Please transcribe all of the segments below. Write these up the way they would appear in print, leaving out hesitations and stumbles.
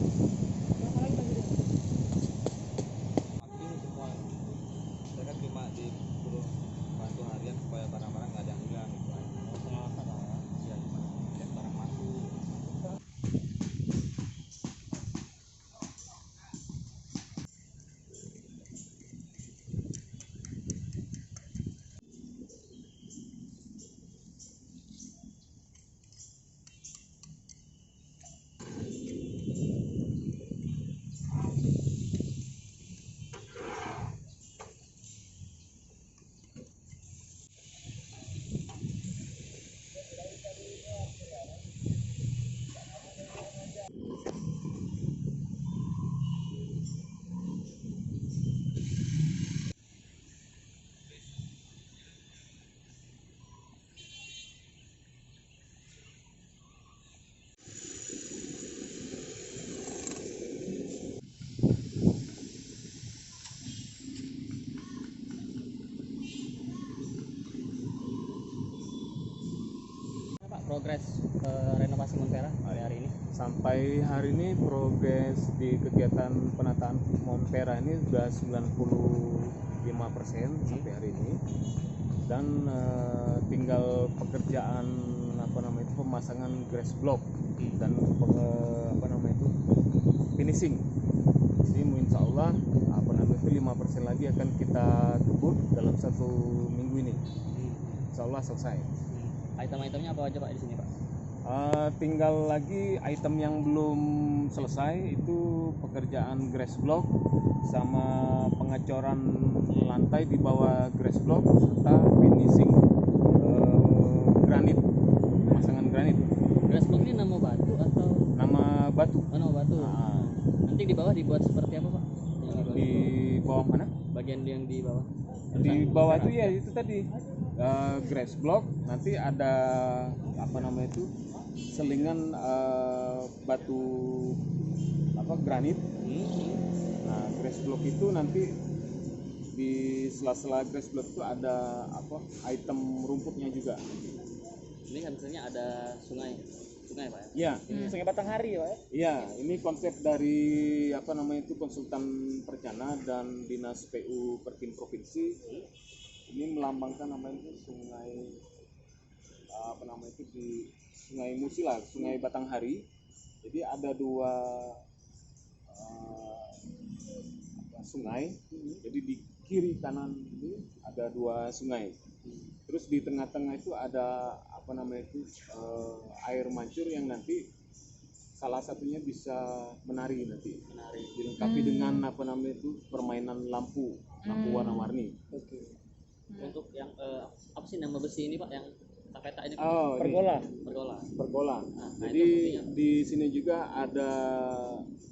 Ini semua saya kan cuma disuruh bantu harian supaya barang-barang nggak ada yang hilang gitu aja. Pengawasan lah ya. Ya cuma lihat barang masuk. Pak, progres renovasi Montpera hari ini? Sampai hari ini progres di kegiatan penataan Montpera ini sudah 95% sampai hari ini, dan tinggal pekerjaan pemasangan grass block dan finishing. Jadi insya Allah 5% lagi akan kita kebut dalam 1 minggu ini. Insya Allah selesai. Item-itemnya apa aja Pak di sini Pak? Tinggal lagi item yang belum selesai itu pekerjaan grass block sama pengecoran lantai di bawah grass block serta finishing granit, pemasangan granit. Grass block ini nama batu atau? Nama batu. Oh, nama batu. Nah, Nanti di bawah dibuat seperti apa Pak? di bawah mana? Bagian yang di bawah. Di bawah itu ya itu tadi grass block, nanti ada selingan batu granit. Nah, grass block itu nanti di sela-sela grass block itu ada item rumputnya juga. Ini kan misalnya ada sungai Pak Ya, ya? Sungai Batanghari Pak ya? iya, ini konsep dari konsultan perencana dan dinas PU Perkin Provinsi. Ini melambangkan sungai di Sungai Musi lah, Sungai Batanghari. Jadi ada dua sungai. Jadi di kiri kanan ini ada dua sungai. Terus di tengah-tengah itu ada air mancur yang nanti salah satunya bisa menari nanti. Dilengkapi dengan permainan lampu warna-warni. Oke. Untuk yang apa sih nama besi ini Pak yang tapeta ini? Oh, pergola. Pergola. Nah, Jadi di sini juga ada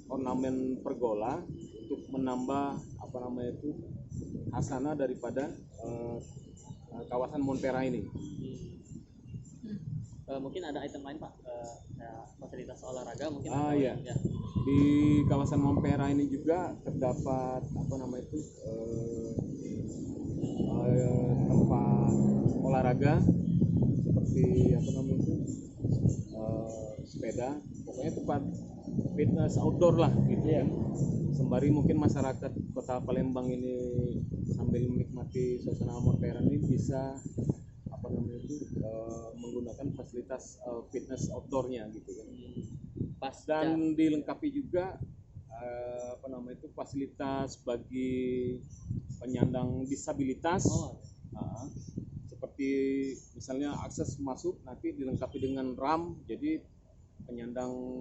ornamen pergola untuk menambah hasanah daripada kawasan Montpera ini. Mungkin ada item lain Pak, fasilitas olahraga mungkin. Iya. Ya. Di kawasan Montpera ini juga terdapat tempat olahraga seperti sepeda, pokoknya tempat fitness outdoor lah gitu ya. Sembari mungkin masyarakat Kota Palembang ini sambil menikmati suasana Montpera ini bisa menggunakan fasilitas fitness outdoornya gitu kan. Dan dilengkapi juga fasilitas bagi penyandang disabilitas. Seperti misalnya akses masuk nanti dilengkapi dengan RAM, jadi penyandang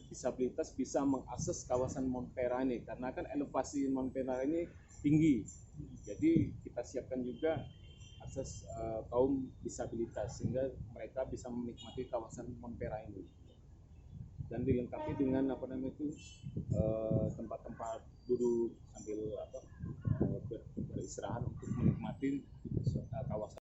disabilitas bisa mengakses kawasan Montpera ini karena kan elevasi Montpera ini tinggi. Jadi kita siapkan juga akses kaum disabilitas sehingga mereka bisa menikmati kawasan Montpera ini. Dan dilengkapi dengan tempat-tempat duduk sambil beristirahat untuk menikmati kawasan.